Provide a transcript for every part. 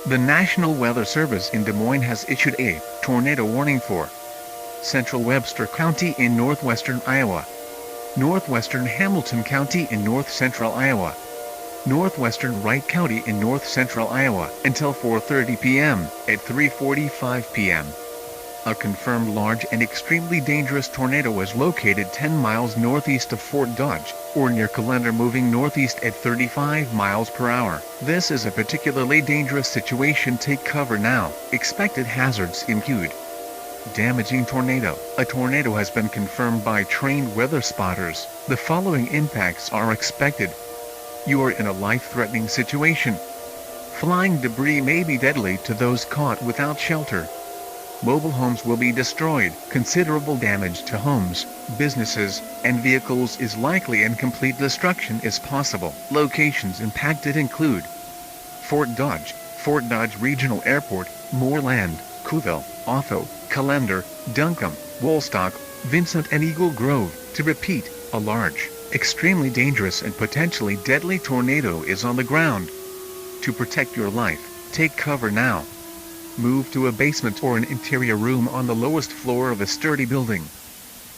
The National Weather Service in Des Moines has issued a tornado warning for Central Webster County in northwestern Iowa, northwestern Hamilton County in north-central Iowa, northwestern Wright County in north-central Iowa until 4:30 p.m. At 3:45 p.m. A confirmed large and extremely dangerous tornado was located 10 miles northeast of Fort Dodge, or near Callender, moving northeast at 35 miles per hour. This is a particularly dangerous situation. Take cover now. Expected hazards include damaging tornado. A tornado has been confirmed by trained weather spotters. The following impacts are expected. You are in a life-threatening situation. Flying debris may be deadly to those caught without shelter. Mobile homes will be destroyed. Considerable damage to homes, businesses, and vehicles is likely, and complete destruction is possible. Locations impacted include Fort Dodge Regional Airport, Moorland, Couville, Otho, Callender, Duncombe, Woolstock, Vincent and Eagle Grove. To repeat, a large, extremely dangerous and potentially deadly tornado is on the ground. To protect your life, take cover now. Move to a basement or an interior room on the lowest floor of a sturdy building.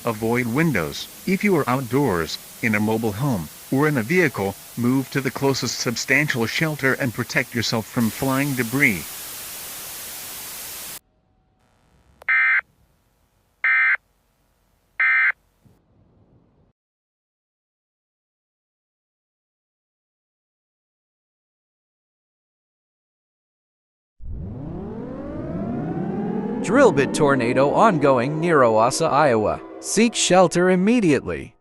Avoid windows. If you are outdoors, in a mobile home, or in a vehicle, move to the closest substantial shelter and protect yourself from flying debris. Drill bit tornado ongoing near Owassa, Iowa. Seek shelter immediately.